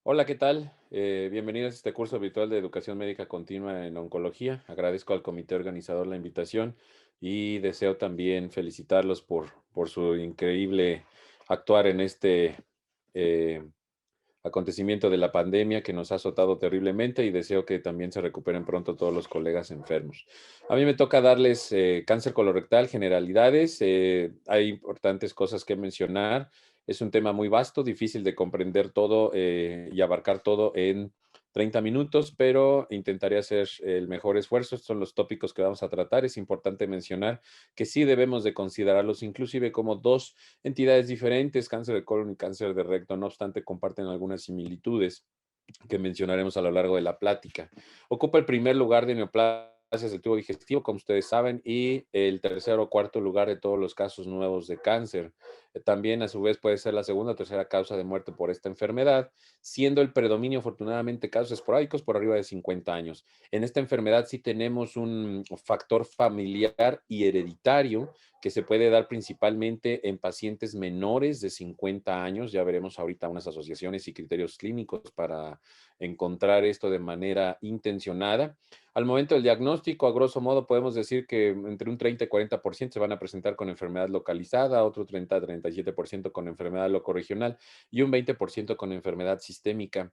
Hola, ¿qué tal? Bienvenidos a este curso virtual de educación médica continua en oncología. Agradezco al comité organizador la invitación y deseo también felicitarlos por su increíble actuar en este eh, acontecimiento de la pandemia que nos ha azotado terriblemente y deseo que también se recuperen pronto todos los colegas enfermos. A mí me toca darles cáncer colorectal, generalidades. Hay importantes cosas que mencionar. Es un tema muy vasto, difícil de comprender todo y abarcar todo en 30 minutos, pero intentaré hacer el mejor esfuerzo. Estos son los tópicos que vamos a tratar. Es importante mencionar que sí debemos de considerarlos inclusive como dos entidades diferentes, cáncer de colon y cáncer de recto, no obstante comparten algunas similitudes que mencionaremos a lo largo de la plática. Ocupa el primer lugar de neoplasias del tubo digestivo, como ustedes saben, y el tercer o cuarto lugar de todos los casos nuevos de cáncer. También, a su vez, puede ser la segunda o tercera causa de muerte por esta enfermedad, siendo el predominio, afortunadamente, casos esporádicos por arriba de 50 años. En esta enfermedad sí tenemos un factor familiar y hereditario que se puede dar principalmente en pacientes menores de 50 años. Ya veremos ahorita unas asociaciones y criterios clínicos para encontrar esto de manera intencionada. Al momento del diagnóstico, a grosso modo, podemos decir que entre un 30 y 40% se van a presentar con enfermedad localizada, otro 30 a 37% con enfermedad locorregional y un 20% con enfermedad sistémica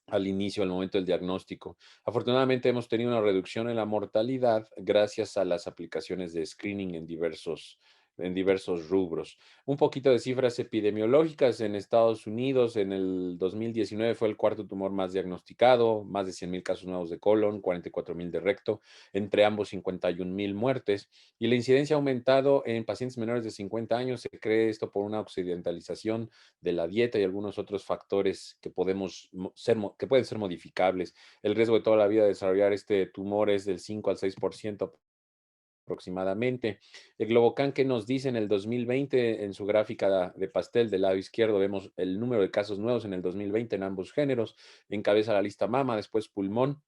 al inicio, al momento del diagnóstico. Afortunadamente hemos tenido una reducción en la mortalidad gracias a las aplicaciones de screening en diversos rubros. Un poquito de cifras epidemiológicas en Estados Unidos, en el 2019 fue el cuarto tumor más diagnosticado, más de 100,000 casos nuevos de colon, 44,000 de recto, entre ambos 51,000 muertes, y la incidencia ha aumentado en pacientes menores de 50 años. Se cree esto por una occidentalización de la dieta y algunos otros factores que que pueden ser modificables. El riesgo de toda la vida de desarrollar este tumor es del 5 al 6% aproximadamente. El Globocan, que nos dice en el 2020, en su gráfica de pastel del lado izquierdo, vemos el número de casos nuevos en el 2020 en ambos géneros. Encabeza la lista mama, después pulmón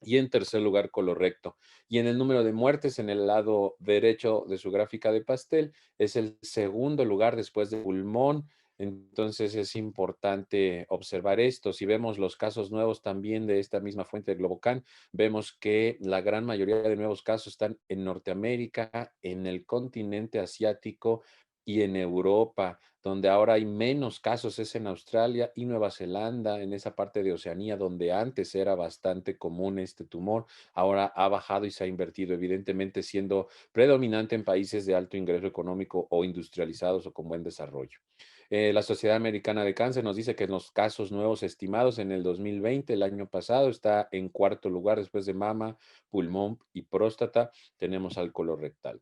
y en tercer lugar colorecto. Y en el número de muertes en el lado derecho de su gráfica de pastel es el segundo lugar después de pulmón. Entonces es importante observar esto. Si vemos los casos nuevos también de esta misma fuente de Globocan, vemos que la gran mayoría de nuevos casos están en Norteamérica, en el continente asiático y en Europa. Donde ahora hay menos casos es en Australia y Nueva Zelanda, en esa parte de Oceanía, donde antes era bastante común este tumor, ahora ha bajado y se ha invertido, evidentemente siendo predominante en países de alto ingreso económico o industrializados o con buen desarrollo. La Sociedad Americana de Cáncer nos dice que en los casos nuevos estimados en el 2020, el año pasado, está en cuarto lugar después de mama, pulmón y próstata, tenemos al colorectal.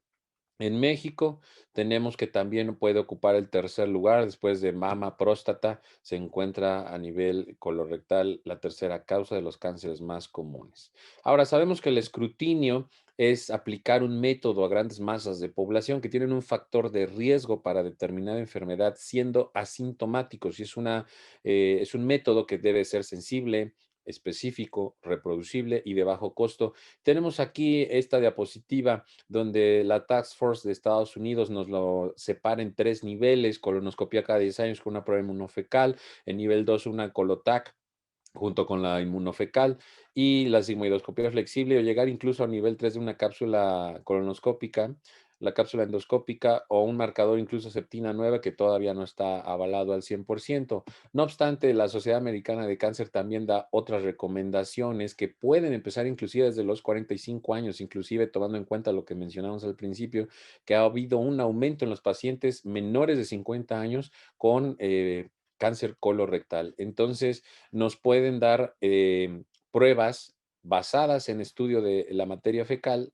En México tenemos que también puede ocupar el tercer lugar después de mama, próstata, se encuentra a nivel colorectal la tercera causa de los cánceres más comunes. Ahora, sabemos que el escrutinio es aplicar un método a grandes masas de población que tienen un factor de riesgo para determinada enfermedad siendo asintomáticos y es un método que debe ser sensible, específico, reproducible y de bajo costo. Tenemos aquí esta diapositiva donde la Task Force de Estados Unidos nos lo separa en tres niveles: colonoscopia cada 10 años con una prueba inmunofecal, en nivel 2 una colotac junto con la inmunofecal y la sigmoidoscopia flexible, o llegar incluso a nivel 3 de una cápsula colonoscópica, la cápsula endoscópica o un marcador incluso septina 9 que todavía no está avalado al 100%. No obstante, la Sociedad Americana de Cáncer también da otras recomendaciones que pueden empezar inclusive desde los 45 años, inclusive tomando en cuenta lo que mencionamos al principio, que ha habido un aumento en los pacientes menores de 50 años con cáncer colorectal. Entonces, nos pueden dar pruebas basadas en estudio de la materia fecal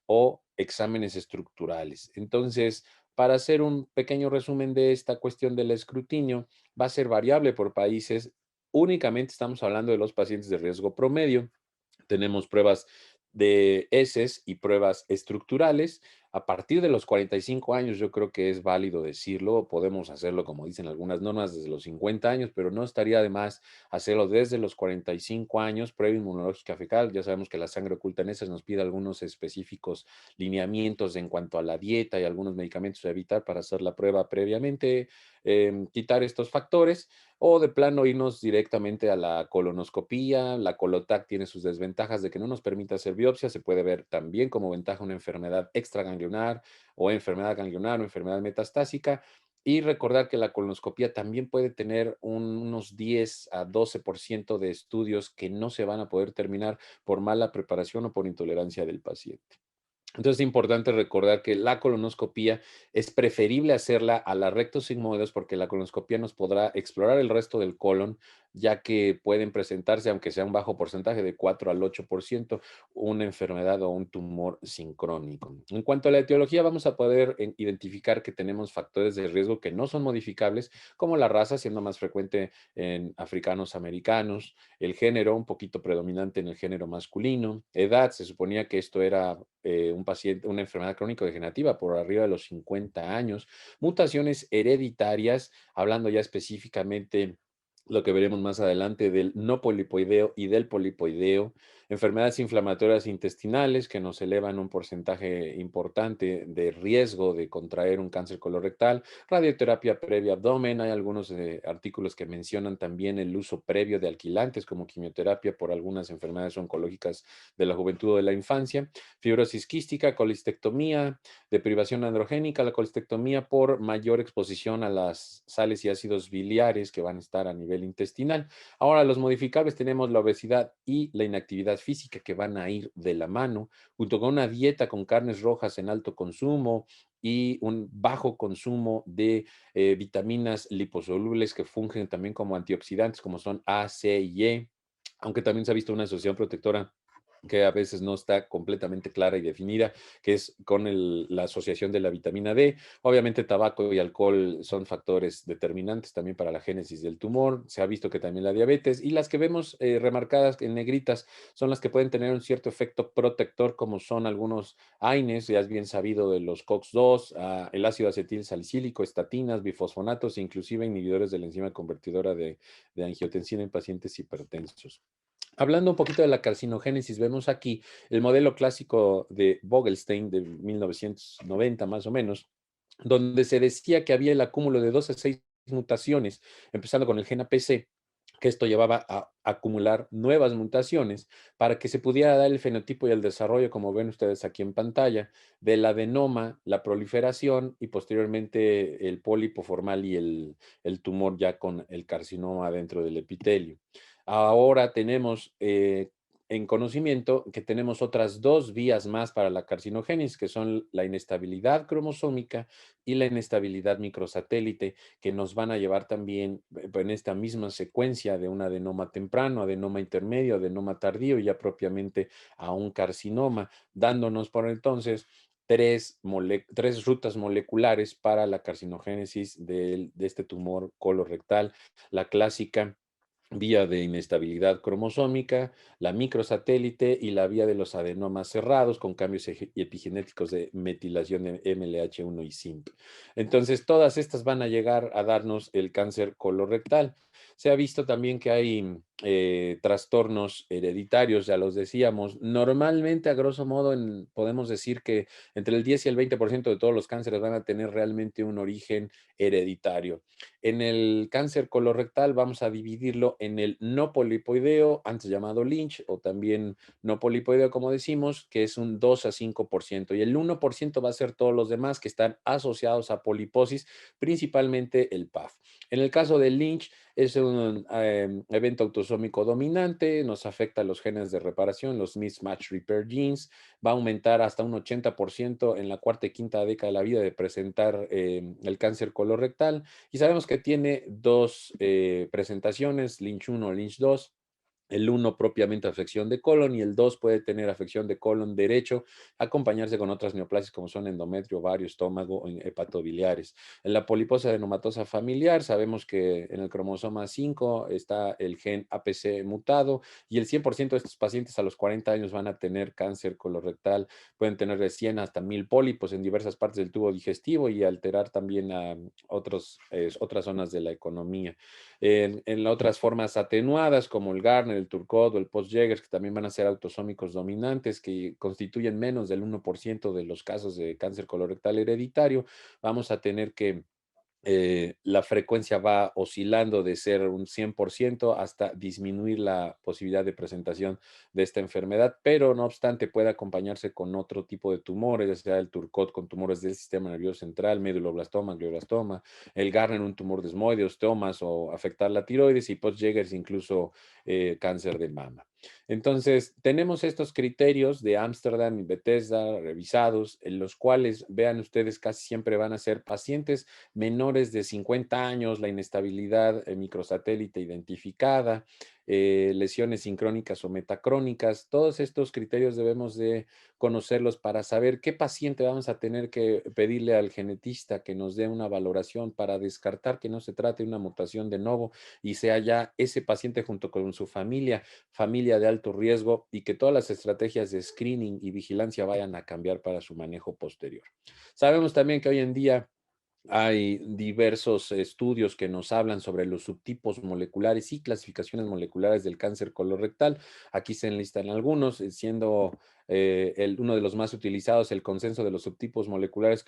o exámenes estructurales. Entonces, para hacer un pequeño resumen de esta cuestión del escrutinio, va a ser variable por países. Únicamente estamos hablando de los pacientes de riesgo promedio. Tenemos pruebas de heces y pruebas estructurales. A partir de los 45 años, yo creo que es válido decirlo, podemos hacerlo, como dicen algunas normas, desde los 50 años, pero no estaría de más hacerlo desde los 45 años, prueba inmunológica fecal. Ya sabemos que la sangre oculta en heces nos pide algunos específicos lineamientos en cuanto a la dieta y algunos medicamentos a evitar para hacer la prueba previamente. quitar estos factores o de plano irnos directamente a la colonoscopía. La Colotac tiene sus desventajas de que no nos permite hacer biopsia, se puede ver también como ventaja una enfermedad extraganglionar o enfermedad ganglionar o enfermedad metastásica. Y recordar que la colonoscopía también puede tener unos 10 a 12% de estudios que no se van a poder terminar por mala preparación o por intolerancia del paciente. Entonces es importante recordar que la colonoscopía es preferible hacerla a la rectos sigmoides porque la colonoscopía nos podrá explorar el resto del colon, ya que pueden presentarse, aunque sea un bajo porcentaje de 4 al 8%, una enfermedad o un tumor sincrónico. En cuanto a la etiología, vamos a poder identificar que tenemos factores de riesgo que no son modificables, como la raza, siendo más frecuente en africanos americanos, el género, un poquito predominante en el género masculino, edad, se suponía que esto era un paciente, una enfermedad crónico-degenerativa por arriba de los 50 años, mutaciones hereditarias, hablando ya específicamente lo que veremos más adelante del no polipoideo y del polipoideo, enfermedades inflamatorias intestinales que nos elevan un porcentaje importante de riesgo de contraer un cáncer colorectal, radioterapia previa abdomen, hay algunos artículos que mencionan también el uso previo de alquilantes como quimioterapia por algunas enfermedades oncológicas de la juventud o de la infancia, fibrosis quística, colistectomía, deprivación androgénica, la colistectomía por mayor exposición a las sales y ácidos biliares que van a estar a nivel intestinal. Ahora, los modificables tenemos la obesidad y la inactividad física que van a ir de la mano, junto con una dieta con carnes rojas en alto consumo y un bajo consumo de vitaminas liposolubles que fungen también como antioxidantes, como son A, C y E, aunque también se ha visto una asociación protectora que a veces no está completamente clara y definida, que es con la asociación de la vitamina D. Obviamente, tabaco y alcohol son factores determinantes también para la génesis del tumor. Se ha visto que también la diabetes y las que vemos remarcadas en negritas son las que pueden tener un cierto efecto protector, como son algunos AINES, ya es bien sabido de los COX-2, el ácido acetil salicílico, estatinas, bifosfonatos e inclusive inhibidores de la enzima convertidora de angiotensina en pacientes hipertensos. Hablando un poquito de la carcinogénesis, vemos aquí el modelo clásico de Vogelstein de 1990 más o menos, donde se decía que había el acúmulo de 2 a 6 mutaciones, empezando con el gen APC, que esto llevaba a acumular nuevas mutaciones para que se pudiera dar el fenotipo y el desarrollo, como ven ustedes aquí en pantalla, del adenoma, la proliferación y posteriormente el pólipo formal y el tumor ya con el carcinoma dentro del epitelio. Ahora tenemos en conocimiento que tenemos otras dos vías más para la carcinogénesis, que son la inestabilidad cromosómica y la inestabilidad microsatélite, que nos van a llevar también en esta misma secuencia de un adenoma temprano, adenoma intermedio, adenoma tardío y ya propiamente a un carcinoma, dándonos por entonces tres rutas moleculares para la carcinogénesis de este tumor colorectal. La clásica vía de inestabilidad cromosómica, la microsatélite y la vía de los adenomas cerrados con cambios epigenéticos de metilación de MLH1 y SIMP. Entonces, todas estas van a llegar a darnos el cáncer colorectal. Se ha visto también que hay trastornos hereditarios, ya los decíamos. Normalmente, a grosso modo, podemos decir que entre el 10 y el 20% de todos los cánceres van a tener realmente un origen hereditario. En el cáncer colorectal vamos a dividirlo en el no polipoideo, antes llamado Lynch, o también no polipoideo, como decimos, que es un 2 a 5%. Y el 1% va a ser todos los demás que están asociados a poliposis, principalmente el PAF. En el caso del Lynch, es un evento autosómico dominante, nos afecta a los genes de reparación, los mismatch repair genes, va a aumentar hasta un 80% en la cuarta y quinta década de la vida de presentar el cáncer colorectal. Y sabemos que tiene dos presentaciones, Lynch 1, Lynch 2. El uno propiamente afección de colon y el 2 puede tener afección de colon derecho, acompañarse con otras neoplasias como son endometrio, ovario, estómago o hepatobiliares. En la poliposis adenomatosa familiar sabemos que en el cromosoma 5 está el gen APC mutado y el 100% de estos pacientes a los 40 años van a tener cáncer colorectal. Pueden tener de 100 hasta 1000 pólipos en diversas partes del tubo digestivo y alterar también a otras zonas de la economía. En otras formas atenuadas como el Garner, el Turcot o el Post-Jägers, que también van a ser autosómicos dominantes, que constituyen menos del 1% de los casos de cáncer colorectal hereditario, vamos a tener que la frecuencia va oscilando de ser un 100% hasta disminuir la posibilidad de presentación de esta enfermedad, pero no obstante puede acompañarse con otro tipo de tumores, ya sea el Turcot con tumores del sistema nervioso central, meduloblastoma, glioblastoma, el Garner, un tumor desmoide, osteomas o afectar la tiroides y post-Jeghers incluso cáncer de mama. Entonces, tenemos estos criterios de Ámsterdam y Bethesda revisados, en los cuales, vean ustedes, casi siempre van a ser pacientes menores de 50 años, la inestabilidad microsatélite identificada, lesiones sincrónicas o metacrónicas. Todos estos criterios debemos de conocerlos para saber qué paciente vamos a tener que pedirle al genetista que nos dé una valoración para descartar que no se trate de una mutación de novo y sea ya ese paciente junto con su familia, familia de alto riesgo, y que todas las estrategias de screening y vigilancia vayan a cambiar para su manejo posterior. Sabemos también que hoy en día hay diversos estudios que nos hablan sobre los subtipos moleculares y clasificaciones moleculares del cáncer colorectal. Aquí se enlistan algunos, siendo uno de los más utilizados el consenso de los subtipos moleculares,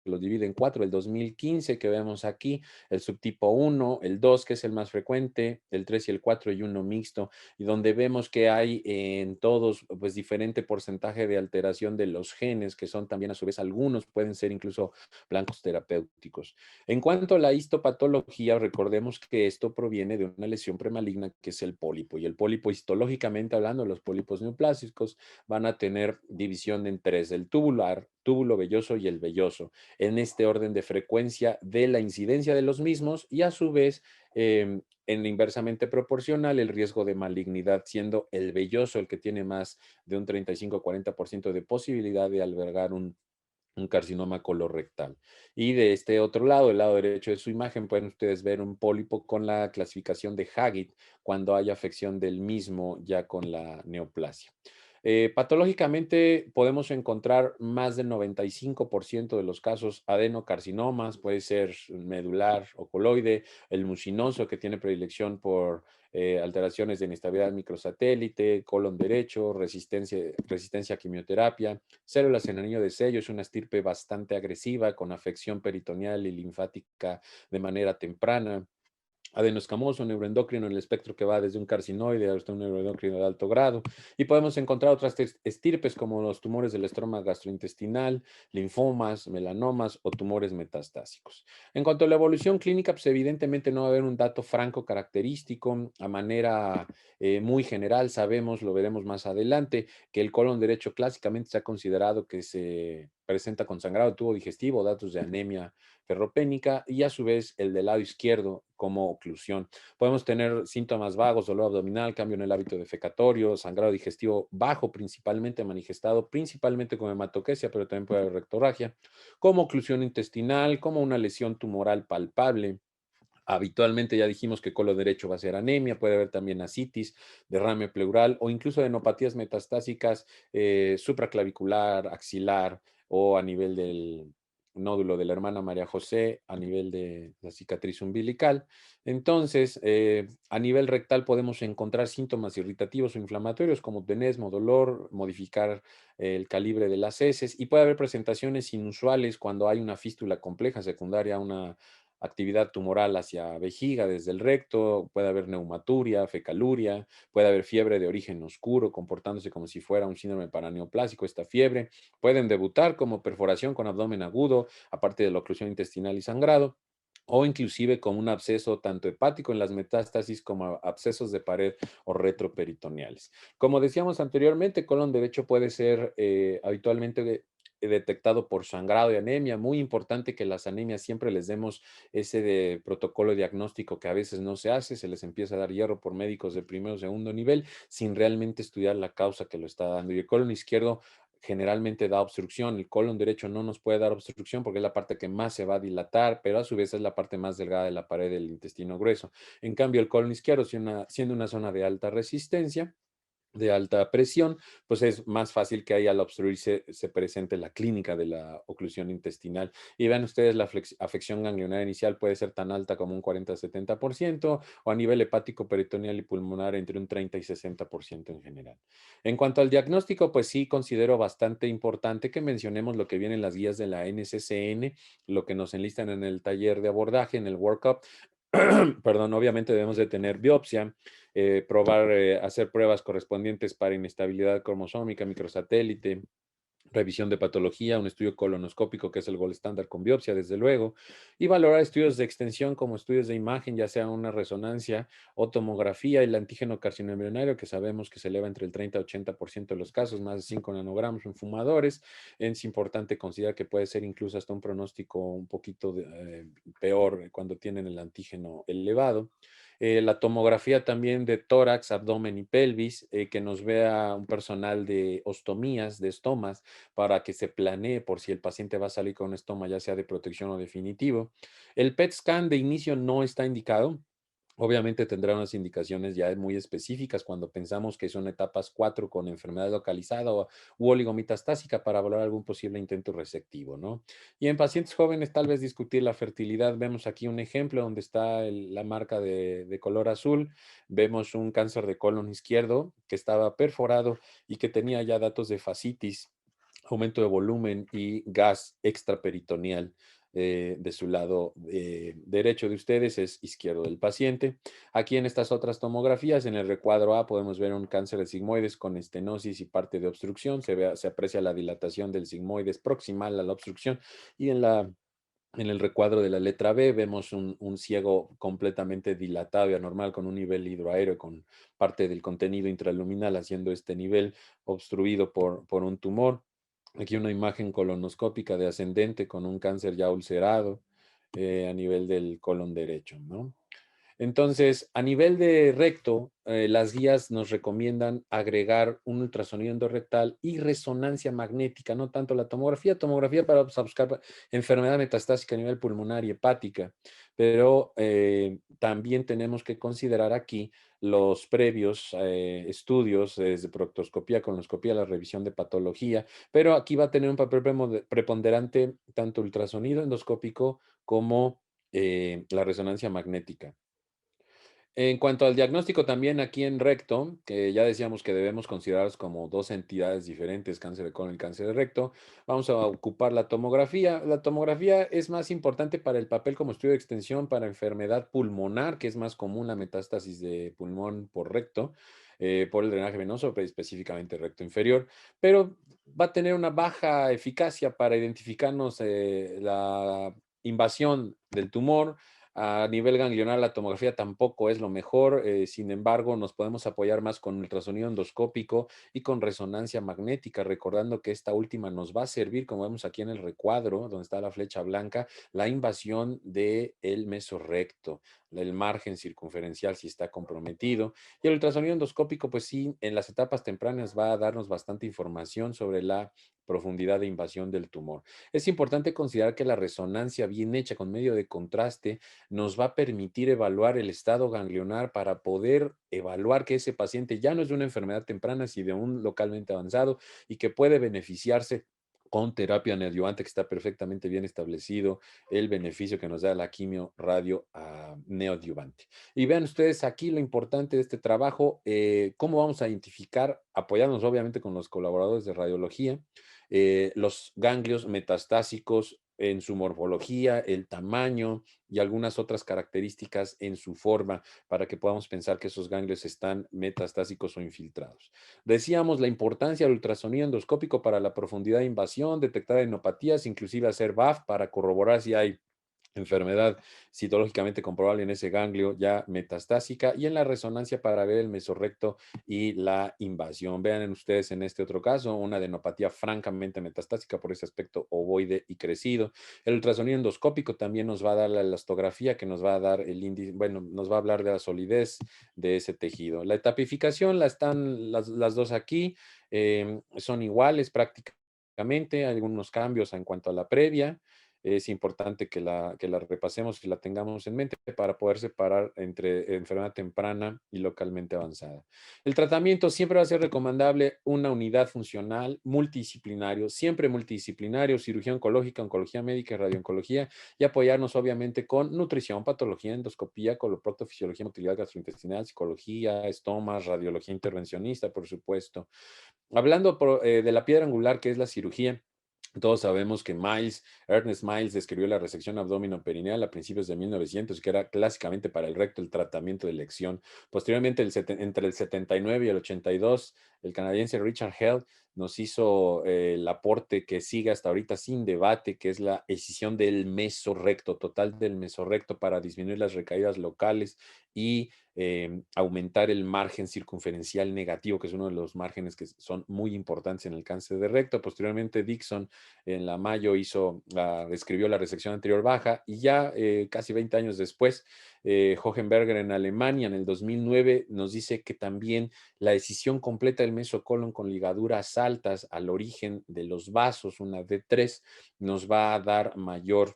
los divide en cuatro: el 2015 que vemos aquí, el subtipo 1, el 2 que es el más frecuente, el 3 y el 4 y uno mixto, y donde vemos que hay en todos pues diferente porcentaje de alteración de los genes, que son también a su vez algunos, pueden ser incluso blancos terapéuticos. En cuanto a la histopatología, recordemos que esto proviene de una lesión premaligna que es el pólipo, y el pólipo histológicamente hablando, los pólipos neoplásicos van a tener división en tres: el tubular, túbulo velloso y el velloso, en este orden de frecuencia de la incidencia de los mismos, y a su vez en inversamente proporcional el riesgo de malignidad, siendo el velloso el que tiene más de un 35-40% de posibilidad de albergar un carcinoma colorectal. Y de este otro lado, el lado derecho de su imagen, pueden ustedes ver un pólipo con la clasificación de Haggit cuando hay afección del mismo ya con la neoplasia. Patológicamente podemos encontrar más del 95% de los casos adenocarcinomas, puede ser medular o coloide, el mucinoso que tiene predilección por alteraciones de inestabilidad microsatélite, colon derecho, resistencia a quimioterapia, células en anillo de sello, es una estirpe bastante agresiva con afección peritoneal y linfática de manera temprana. Adenoscamoso, neuroendocrino, en el espectro que va desde un carcinoide hasta un neuroendocrino de alto grado. Y podemos encontrar otras estirpes como los tumores del estroma gastrointestinal, linfomas, melanomas o tumores metastásicos. En cuanto a la evolución clínica, pues evidentemente no va a haber un dato franco característico a manera muy general. Sabemos, lo veremos más adelante, que el colon derecho clásicamente se ha considerado que se presenta con sangrado de tubo digestivo, datos de anemia ferropénica, y a su vez el del lado izquierdo como oclusión. Podemos tener síntomas vagos, dolor abdominal, cambio en el hábito defecatorio, sangrado digestivo bajo, principalmente manifestado principalmente con hematoquesia, pero también puede haber rectorragia, como oclusión intestinal, como una lesión tumoral palpable. Habitualmente ya dijimos que colon derecho va a ser anemia, puede haber también ascitis, derrame pleural o incluso adenopatías metastásicas supraclavicular, axilar o a nivel del nódulo de la hermana María José, a nivel de la cicatriz umbilical. Entonces, a nivel rectal podemos encontrar síntomas irritativos o inflamatorios como tenesmo, dolor, modificar el calibre de las heces, y puede haber presentaciones inusuales cuando hay una fístula compleja secundaria a una actividad tumoral hacia vejiga desde el recto, puede haber neumaturia, fecaluria, puede haber fiebre de origen oscuro comportándose como si fuera un síndrome paraneoplásico. Esta fiebre pueden debutar como perforación con abdomen agudo, aparte de la oclusión intestinal y sangrado, o inclusive como un absceso tanto hepático en las metástasis como abscesos de pared o retroperitoneales. Como decíamos anteriormente, colon derecho puede ser habitualmente detectado por sangrado y anemia. Muy importante que las anemias siempre les demos ese de protocolo diagnóstico que a veces no se hace, se les empieza a dar hierro por médicos de primero o segundo nivel sin realmente estudiar la causa que lo está dando. Y el colon izquierdo generalmente da obstrucción, el colon derecho no nos puede dar obstrucción porque es la parte que más se va a dilatar, pero a su vez es la parte más delgada de la pared del intestino grueso. En cambio, el colon izquierdo, siendo una zona de alta resistencia, de alta presión, pues es más fácil que ahí al obstruirse se presente la clínica de la oclusión intestinal. Y vean ustedes, la afección ganglionar inicial puede ser tan alta como un 40-70% o a nivel hepático, peritoneal y pulmonar entre un 30 y 60% en general. En cuanto al diagnóstico, pues sí considero bastante importante que mencionemos lo que viene en las guías de la NCCN, lo que nos enlistan en el taller de abordaje, en el workup. Perdón, obviamente debemos de tener biopsia, probar, hacer pruebas correspondientes para inestabilidad cromosómica, microsatélite, revisión de patología, un estudio colonoscópico que es el gold estándar con biopsia, desde luego, y valorar estudios de extensión como estudios de imagen, ya sea una resonancia o tomografía, el antígeno carcinoembrionario, que sabemos que se eleva entre el 30 y 80% de los casos, más de 5 nanogramos en fumadores. Es importante considerar que puede ser incluso hasta un pronóstico un poquito peor cuando tienen el antígeno elevado. La tomografía también de tórax, abdomen y pelvis, que nos vea un personal de ostomías, de estomas, para que se planee por si el paciente va a salir con un estoma, ya sea de protección o definitivo. El PET scan de inicio no está indicado. Obviamente tendrá unas indicaciones ya muy específicas cuando pensamos que son etapas 4 con enfermedad localizada u oligometastásica para valorar algún posible intento resectivo, ¿no? Y en pacientes jóvenes tal vez discutir la fertilidad. Vemos aquí un ejemplo donde está la marca de color azul. Vemos un cáncer de colon izquierdo que estaba perforado y que tenía ya datos de fascitis, aumento de volumen y gas extraperitoneal de su lado derecho de ustedes, es izquierdo del paciente. Aquí en estas otras tomografías, en el recuadro A, podemos ver un cáncer de sigmoides con estenosis y parte de obstrucción. Se aprecia la dilatación del sigmoides proximal a la obstrucción y en el recuadro de la letra B vemos un ciego completamente dilatado y anormal con un nivel hidroaéreo con parte del contenido intraluminal haciendo este nivel obstruido por un tumor. Aquí una imagen colonoscópica de ascendente con un cáncer ya ulcerado a nivel del colon derecho, ¿no? Entonces, a nivel de recto, las guías nos recomiendan agregar un ultrasonido endorrectal y resonancia magnética, no tanto la tomografía, tomografía para buscar enfermedad metastásica a nivel pulmonar y hepática, pero también tenemos que considerar aquí los previos estudios desde proctoscopía, colonoscopía, la revisión de patología, pero aquí va a tener un papel preponderante tanto ultrasonido endoscópico como la resonancia magnética. En cuanto al diagnóstico también aquí en recto, que ya decíamos que debemos considerarlos como dos entidades diferentes, cáncer de colon y cáncer de recto, vamos a ocupar la tomografía. La tomografía es más importante para el papel como estudio de extensión para enfermedad pulmonar, que es más común la metástasis de pulmón por recto, por el drenaje venoso, pero específicamente recto inferior, pero va a tener una baja eficacia para identificarnos la invasión del tumor. A nivel ganglionar, la tomografía tampoco es lo mejor, sin embargo, nos podemos apoyar más con ultrasonido endoscópico y con resonancia magnética, recordando que esta última nos va a servir, como vemos aquí en el recuadro, donde está la flecha blanca, la invasión del mesorrecto, el margen circunferencial si está comprometido. Y el ultrasonido endoscópico, pues sí, en las etapas tempranas va a darnos bastante información sobre la profundidad de invasión del tumor. Es importante considerar que la resonancia bien hecha con medio de contraste nos va a permitir evaluar el estado ganglionar para poder evaluar que ese paciente ya no es de una enfermedad temprana, sino de un localmente avanzado y que puede beneficiarse con terapia neoadyuvante que está perfectamente bien establecido el beneficio que nos da la quimio radio neoadyuvante. Y vean ustedes aquí lo importante de este trabajo, cómo vamos a identificar, apoyarnos obviamente con los colaboradores de radiología, los ganglios metastásicos en su morfología, el tamaño y algunas otras características en su forma para que podamos pensar que esos ganglios están metastásicos o infiltrados. Decíamos la importancia del ultrasonido endoscópico para la profundidad de invasión, detectar enopatías, inclusive hacer BAF para corroborar si hay enfermedad citológicamente comprobable en ese ganglio ya metastásica y en la resonancia para ver el mesorrecto y la invasión. Vean en ustedes en este otro caso una adenopatía francamente metastásica por ese aspecto ovoide y crecido. El ultrasonido endoscópico también nos va a dar la elastografía que nos va a dar el índice, bueno, nos va a hablar de la solidez de ese tejido. La etapificación la están las dos aquí, son iguales prácticamente, algunos cambios en cuanto a la previa. es importante que la repasemos y la tengamos en mente para poder separar entre enfermedad temprana y localmente avanzada. El tratamiento siempre va a ser recomendable una unidad funcional multidisciplinario, siempre multidisciplinario, cirugía oncológica, oncología médica y radiooncología, y apoyarnos obviamente con nutrición, patología, endoscopía, coloproctofisiología, motilidad gastrointestinal, psicología, estomas, radiología intervencionista, por supuesto. Hablando de la piedra angular, que es la cirugía, todos sabemos que Ernest Miles describió la resección abdominoperineal a principios de 1900, que era clásicamente para el recto el tratamiento de elección. Posteriormente, entre el 79 y el 82, el canadiense Richard Hell nos hizo el aporte que sigue hasta ahorita sin debate, que es la escisión del mesorrecto, total del mesorrecto para disminuir las recaídas locales y aumentar el margen circunferencial negativo, que es uno de los márgenes que son muy importantes en el cáncer de recto. Posteriormente, Dixon en la Mayo describió la resección anterior baja y ya casi 20 años después, Hohenberger en Alemania en el 2009 nos dice que también la decisión completa del mesocolon con ligaduras altas al origen de los vasos, una D3, nos va a dar mayor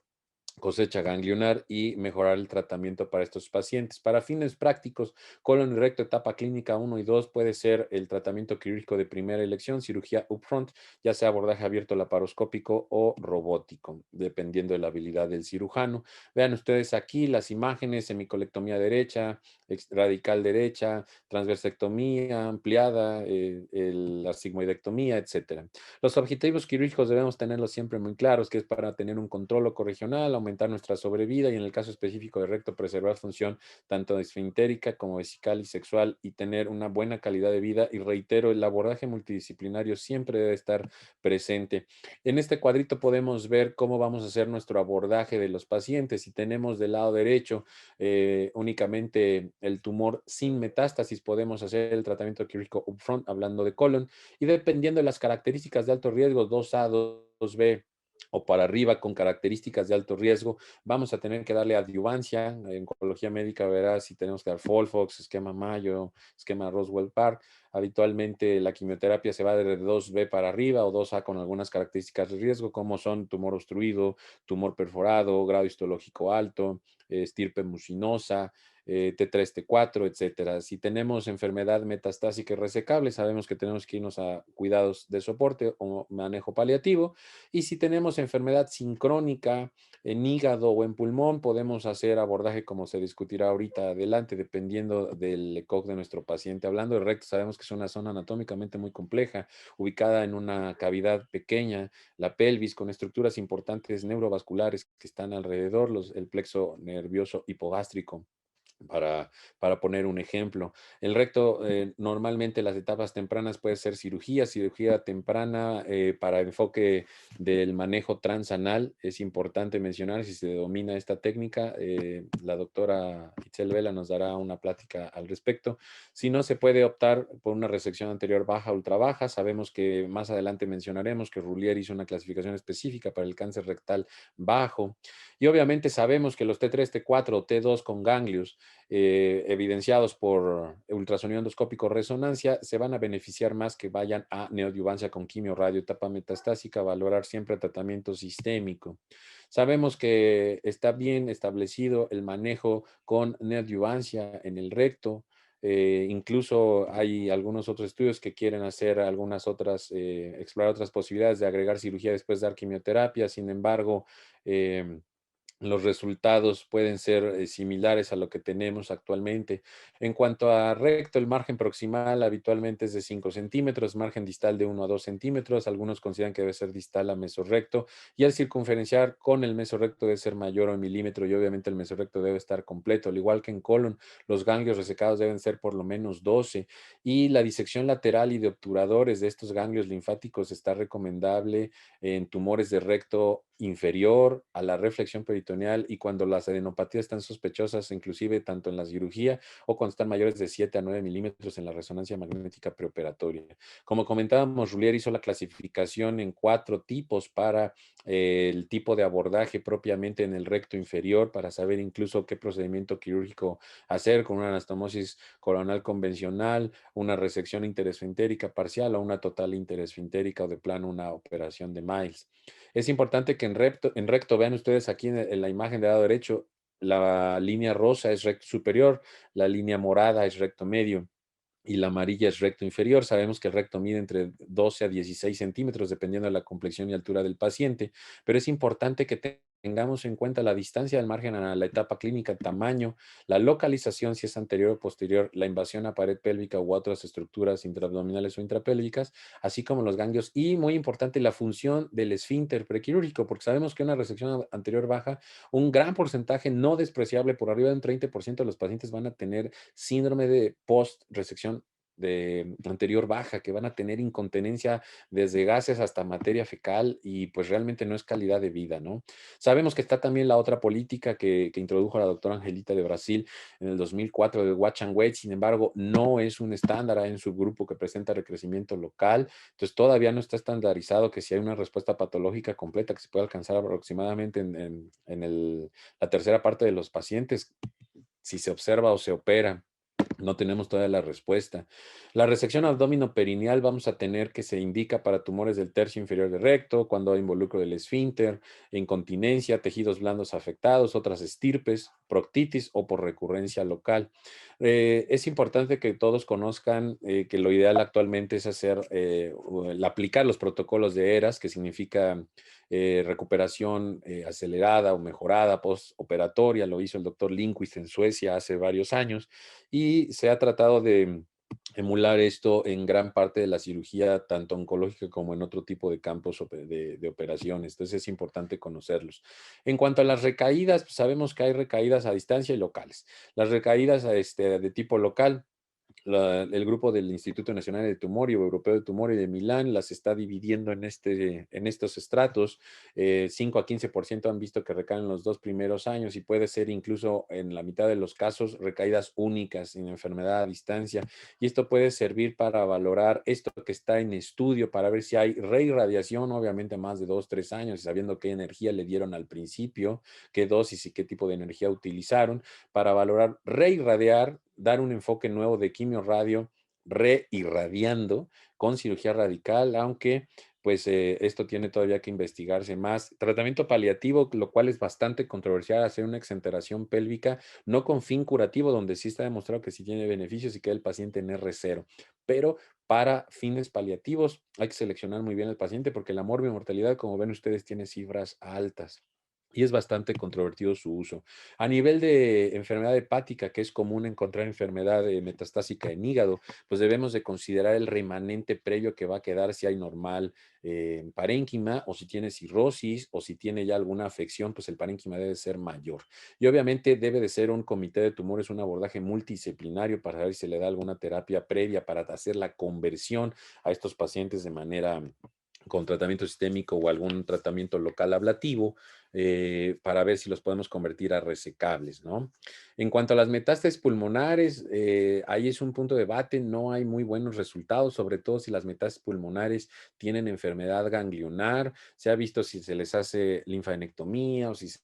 cosecha ganglionar y mejorar el tratamiento para estos pacientes. Para fines prácticos, colon y recto etapa clínica 1 y 2 puede ser el tratamiento quirúrgico de primera elección, cirugía upfront, ya sea abordaje abierto laparoscópico o robótico, dependiendo de la habilidad del cirujano. Vean ustedes aquí las imágenes, semicolectomía derecha, radical derecha, transversectomía ampliada, la sigmoidectomía, etcétera. Los objetivos quirúrgicos debemos tenerlos siempre muy claros, que es para tener un control corregional, aumentar nuestra sobrevida y en el caso específico de recto, preservar función tanto esfintérica como vesical y sexual y tener una buena calidad de vida. Y reitero, el abordaje multidisciplinario siempre debe estar presente. En este cuadrito podemos ver cómo vamos a hacer nuestro abordaje de los pacientes. Si tenemos del lado derecho únicamente el tumor sin metástasis, podemos hacer el tratamiento quirúrgico upfront, hablando de colon, y dependiendo de las características de alto riesgo, 2A, 2B o para arriba con características de alto riesgo, vamos a tener que darle adyuvancia. En oncología médica verás si tenemos que dar Folfox, esquema Mayo, esquema Roswell Park. Habitualmente la quimioterapia se va de 2B para arriba o 2A con algunas características de riesgo, como son tumor obstruido, tumor perforado, grado histológico alto, estirpe mucinosa, T3, T4, etcétera. Si tenemos enfermedad metastásica y resecable, sabemos que tenemos que irnos a cuidados de soporte o manejo paliativo. Y si tenemos enfermedad sincrónica en hígado o en pulmón, podemos hacer abordaje como se discutirá ahorita adelante, dependiendo del ECOG de nuestro paciente. Hablando de recto, sabemos que es una zona anatómicamente muy compleja, ubicada en una cavidad pequeña, la pelvis con estructuras importantes neurovasculares que están alrededor, el plexo nervioso hipogástrico para, para poner un ejemplo. El recto, normalmente las etapas tempranas puede ser cirugía temprana para enfoque del manejo transanal. Es importante mencionar, si se domina esta técnica, la doctora Itzel Vela nos dará una plática al respecto. Si no, se puede optar por una resección anterior baja, ultra baja. Sabemos que más adelante mencionaremos que Roulier hizo una clasificación específica para el cáncer rectal bajo. Y obviamente sabemos que los T3, T4 o T2 con ganglios evidenciados por ultrasonido endoscópico resonancia se van a beneficiar más que vayan a neoadyuvancia con quimio, radio, etapa metastásica, valorar siempre tratamiento sistémico. Sabemos que está bien establecido el manejo con neoadyuvancia en el recto. Incluso hay algunos otros estudios que quieren hacer algunas otras, explorar otras posibilidades de agregar cirugía después de dar quimioterapia. Sin embargo, los resultados pueden ser similares a lo que tenemos actualmente. En cuanto a recto, el margen proximal habitualmente es de 5 centímetros, margen distal de 1 a 2 centímetros. Algunos consideran que debe ser distal a mesorrecto y el circunferencial con el mesorrecto debe ser mayor a 1 milímetro y obviamente el mesorrecto debe estar completo. Al igual que en colon, los ganglios resecados deben ser por lo menos 12 y la disección lateral y de obturadores de estos ganglios linfáticos está recomendable en tumores de recto inferior a la reflexión peritoneal y cuando las adenopatías están sospechosas, inclusive tanto en la cirugía o cuando están mayores de 7 a 9 milímetros en la resonancia magnética preoperatoria. Como comentábamos, Roulier hizo la clasificación en 4 tipos para el tipo de abordaje propiamente en el recto inferior para saber incluso qué procedimiento quirúrgico hacer con una anastomosis coronal convencional, una resección interesfintérica parcial o una total interesfintérica o de plano una operación de Miles. Es importante que en recto vean ustedes aquí en la imagen de lado derecho, la línea rosa es recto superior, la línea morada es recto medio y la amarilla es recto inferior. Sabemos que el recto mide entre 12 a 16 centímetros, dependiendo de la complexión y altura del paciente, pero es importante que tengamos en cuenta la distancia del margen a la etapa clínica, el tamaño, la localización, si es anterior o posterior, la invasión a pared pélvica u otras estructuras intraabdominales o intrapélvicas, así como los ganglios y, muy importante, la función del esfínter prequirúrgico, porque sabemos que una resección anterior baja, un gran porcentaje no despreciable, por arriba de un 30% de los pacientes van a tener síndrome de post-resección de anterior baja, que van a tener incontinencia desde gases hasta materia fecal y pues realmente no es calidad de vida, ¿no? Sabemos que está también la otra política que introdujo la doctora Angelita de Brasil en el 2004 de Watch and Wait, sin embargo, no es un estándar, hay un subgrupo que presenta recrecimiento local, entonces todavía no está estandarizado que si hay una respuesta patológica completa que se puede alcanzar aproximadamente la tercera parte de los pacientes, si se observa o se opera. No tenemos todavía la respuesta. La resección abdominoperineal vamos a tener que se indica para tumores del tercio inferior de recto, cuando hay involucro del esfínter, incontinencia, tejidos blandos afectados, otras estirpes, proctitis o por recurrencia local. Es importante que todos conozcan que lo ideal actualmente es aplicar los protocolos de ERAS, que significa recuperación acelerada o mejorada postoperatoria. Lo hizo el doctor Lindqvist en Suecia hace varios años y se ha tratado de emular esto en gran parte de la cirugía, tanto oncológica como en otro tipo de campos de operaciones. Entonces es importante conocerlos. En cuanto a las recaídas, pues sabemos que hay recaídas a distancia y locales. Las recaídas de tipo local, el grupo del Instituto Nacional de Tumor y Europeo de Tumor y de Milán las está dividiendo en estos estratos. 5 a 15% han visto que recaen en los 2 primeros años y puede ser incluso en la mitad de los casos recaídas únicas en enfermedad a distancia. Y esto puede servir para valorar esto que está en estudio, para ver si hay reirradiación, obviamente más de 2, 3 años, y sabiendo qué energía le dieron al principio, qué dosis y qué tipo de energía utilizaron, para valorar reirradiar, dar un enfoque nuevo de quimio-radio, reirradiando con cirugía radical, aunque pues esto tiene todavía que investigarse más. Tratamiento paliativo, lo cual es bastante controversial, hacer una exenteración pélvica, no con fin curativo, donde sí está demostrado que sí tiene beneficios y queda el paciente en R0, pero para fines paliativos hay que seleccionar muy bien al paciente porque la morbimortalidad, como ven ustedes, tiene cifras altas y es bastante controvertido su uso. A nivel de enfermedad hepática, que es común encontrar enfermedad metastásica en hígado, pues debemos de considerar el remanente previo que va a quedar si hay normal parénquima o si tiene cirrosis o si tiene ya alguna afección, pues el parénquima debe ser mayor. Y obviamente debe de ser un comité de tumores, un abordaje multidisciplinario para ver si se le da alguna terapia previa para hacer la conversión a estos pacientes de manera con tratamiento sistémico o algún tratamiento local ablativo para ver si los podemos convertir a resecables, ¿no? En cuanto a las metástasis pulmonares, ahí es un punto de debate, no hay muy buenos resultados, sobre todo si las metástasis pulmonares tienen enfermedad ganglionar, se ha visto si se les hace linfadenectomía o si se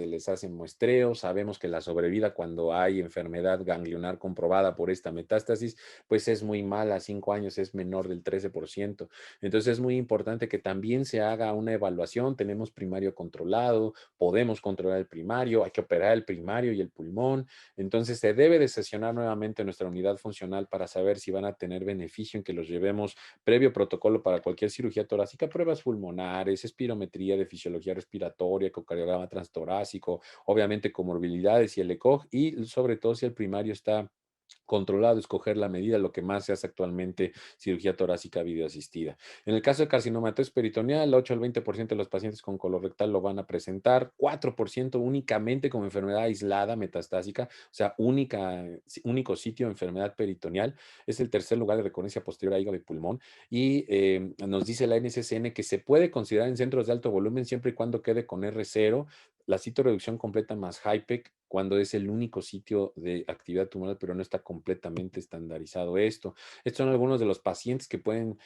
les hacen muestreos, sabemos que la sobrevida cuando hay enfermedad ganglionar comprobada por esta metástasis, pues es muy mala, a 5 años es menor del 13%. Entonces es muy importante que también se haga una evaluación, tenemos primario controlado, podemos controlar el primario, hay que operar el primario y el pulmón, entonces se debe de sesionar nuevamente nuestra unidad funcional para saber si van a tener beneficio en que los llevemos previo protocolo para cualquier cirugía torácica, pruebas pulmonares, espirometría de fisiología respiratoria, ecocardiograma transtorácico, obviamente comorbilidades y el ECOG, y sobre todo si el primario está controlado, escoger la medida, lo que más se hace actualmente, cirugía torácica videoasistida. En el caso de carcinomatosis peritoneal, 8 al 20% de los pacientes con colorectal lo van a presentar, 4% únicamente como enfermedad aislada metastásica, o sea, único sitio de enfermedad peritoneal, es el tercer lugar de recurrencia posterior a hígado y pulmón, y nos dice la NCCN que se puede considerar en centros de alto volumen siempre y cuando quede con R0, la citoreducción completa más HIPEC, cuando es el único sitio de actividad tumoral, pero no está completamente estandarizado esto. Estos son algunos de los pacientes que pueden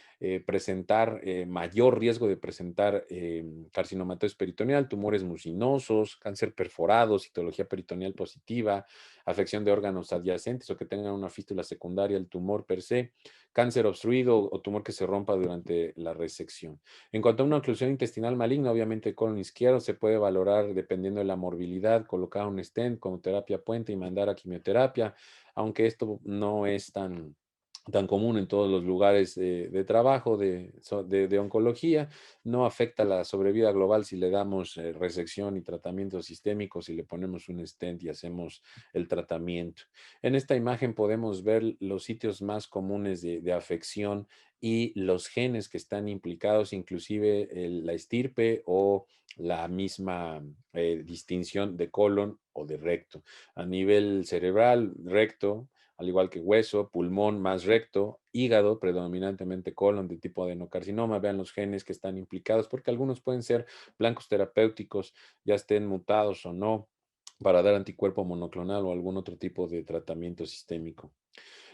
presentar mayor riesgo de presentar carcinomatosis peritoneal, tumores mucinosos, cáncer perforado, citología peritoneal positiva, afección de órganos adyacentes o que tengan una fístula secundaria al tumor per se, cáncer obstruido o tumor que se rompa durante la resección. En cuanto a una oclusión intestinal maligna, obviamente el colon izquierdo se puede valorar dependiendo de la morbilidad, colocar un stent como terapia puente y mandar a quimioterapia, aunque esto no es tan común en todos los lugares de trabajo de oncología, no afecta la sobrevida global si le damos resección y tratamiento sistémico, si le ponemos un stent y hacemos el tratamiento. En esta imagen podemos ver los sitios más comunes de afección y los genes que están implicados, inclusive la estirpe o la misma distinción de colon o de recto. A nivel cerebral, recto, al igual que hueso, pulmón más recto, hígado, predominantemente colon de tipo adenocarcinoma. Vean los genes que están implicados, porque algunos pueden ser blancos terapéuticos, ya estén mutados o no, para dar anticuerpo monoclonal o algún otro tipo de tratamiento sistémico.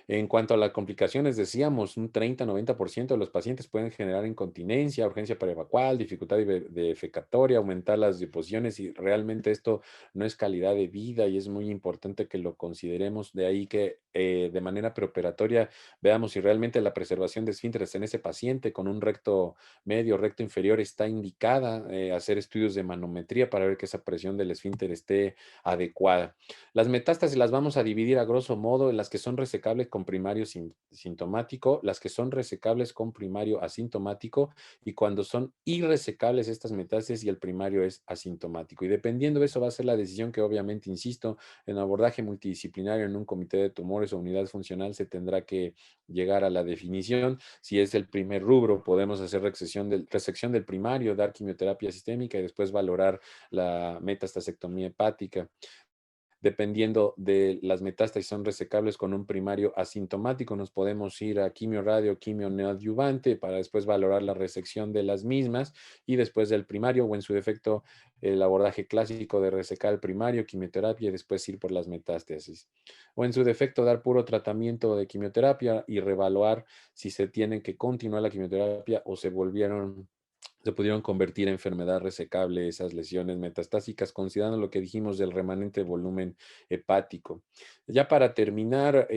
En cuanto a las complicaciones, decíamos, un 30-90% de los pacientes pueden generar incontinencia, urgencia paraevacual, dificultad defecatoria, aumentar las deposiciones y realmente esto no es calidad de vida y es muy importante que lo consideremos. De ahí que de manera preoperatoria veamos si realmente la preservación de esfínteres en ese paciente con un recto medio, recto inferior está indicada, hacer estudios de manometría para ver que esa presión del esfínter esté adecuada. Las metástasis las vamos a dividir a grosso modo en las que son resecables con primario sintomático, las que son resecables con primario asintomático y cuando son irresecables estas metástasis y el primario es asintomático. Y dependiendo de eso va a ser la decisión que obviamente, insisto, en abordaje multidisciplinario en un comité de tumores o unidad funcional se tendrá que llegar a la definición. Si es el primer rubro, podemos hacer resección del primario, dar quimioterapia sistémica y después valorar la metastasectomía hepática. Dependiendo de las metástasis son resecables con un primario asintomático, nos podemos ir a quimio radio, quimio neoadyuvante para después valorar la resección de las mismas y después del primario o en su defecto el abordaje clásico de resecar el primario, quimioterapia y después ir por las metástasis. O en su defecto dar puro tratamiento de quimioterapia y revaluar si se tiene que continuar la quimioterapia o se pudieron convertir en enfermedad resecable esas lesiones metastásicas, considerando lo que dijimos del remanente volumen hepático. Ya para terminar,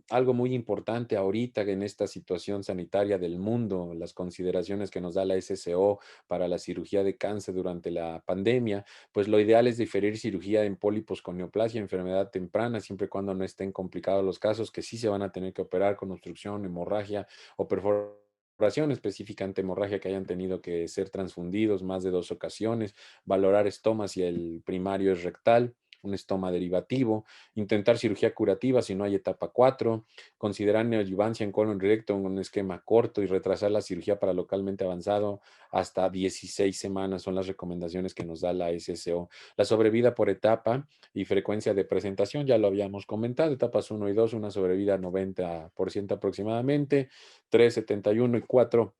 algo muy importante ahorita en esta situación sanitaria del mundo, las consideraciones que nos da la SSO para la cirugía de cáncer durante la pandemia, pues lo ideal es diferir cirugía en pólipos con neoplasia, enfermedad temprana, siempre y cuando no estén complicados los casos, que sí se van a tener que operar con obstrucción, hemorragia o perforación específica ante hemorragia que hayan tenido que ser transfundidos más de 2 ocasiones, valorar estomas si el primario es rectal, un estoma derivativo, intentar cirugía curativa si no hay etapa 4, considerar neoadyuvancia en colon directo en un esquema corto y retrasar la cirugía para localmente avanzado hasta 16 semanas son las recomendaciones que nos da la SSO. La sobrevida por etapa y frecuencia de presentación, ya lo habíamos comentado, etapas 1 y 2, una sobrevida 90% aproximadamente, 3, 71 y 4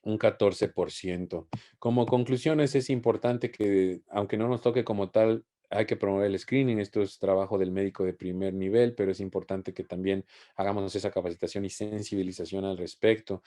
un 14%. Como conclusiones, es importante que, aunque no nos toque como tal, hay que promover el screening. Esto es trabajo del médico de primer nivel, pero es importante que también hagamos esa capacitación y sensibilización al respecto.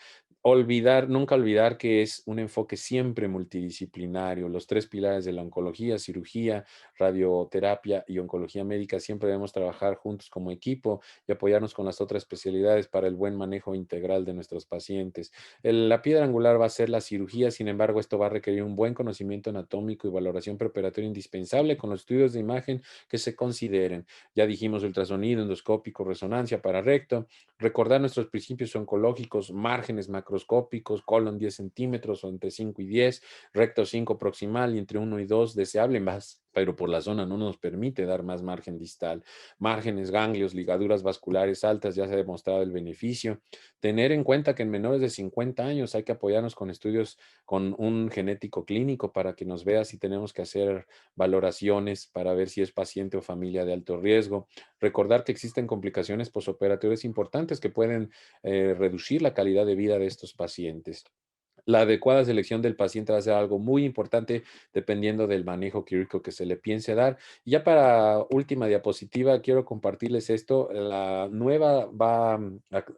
Nunca olvidar que es un enfoque siempre multidisciplinario. Los 3 pilares de la oncología, cirugía, radioterapia y oncología médica, siempre debemos trabajar juntos como equipo y apoyarnos con las otras especialidades para el buen manejo integral de nuestros pacientes. La piedra angular va a ser la cirugía, sin embargo, esto va a requerir un buen conocimiento anatómico y valoración preoperatoria indispensable con los estudios de imagen que se consideren. Ya dijimos ultrasonido, endoscópico, resonancia para recto. Recordar nuestros principios oncológicos, márgenes macroscópicos, colon 10 centímetros o entre 5 y 10, recto 5 proximal y entre 1 y 2 deseable más, pero por la zona no nos permite dar más margen distal. Márgenes, ganglios, ligaduras vasculares altas, ya se ha demostrado el beneficio. Tener en cuenta que en menores de 50 años hay que apoyarnos con estudios con un genético clínico para que nos vea si tenemos que hacer valoraciones para ver si es paciente o familia de alto riesgo. Recordar que existen complicaciones posoperatorias importantes que pueden reducir la calidad de vida de estos pacientes. la adecuada selección del paciente va a ser algo muy importante dependiendo del manejo quirúrgico que se le piense dar. Y ya para última diapositiva, quiero compartirles esto. La nueva va a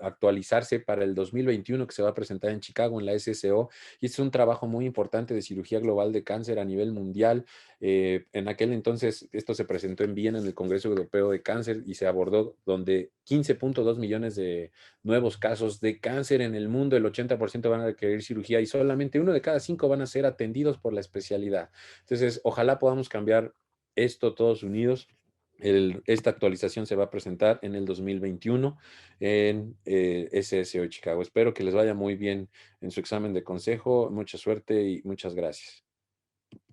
actualizarse para el 2021 que se va a presentar en Chicago en la SSO. Y es un trabajo muy importante de cirugía global de cáncer a nivel mundial. En aquel entonces esto se presentó en Viena en el Congreso Europeo de Cáncer y se abordó donde 15.2 millones de nuevos casos de cáncer en el mundo, el 80% van a requerir cirugía y solamente uno de cada cinco van a ser atendidos por la especialidad. Entonces, ojalá podamos cambiar esto todos unidos. Esta actualización se va a presentar en el 2021 en SSO Chicago. Espero que les vaya muy bien en su examen de consejo. Mucha suerte y muchas gracias.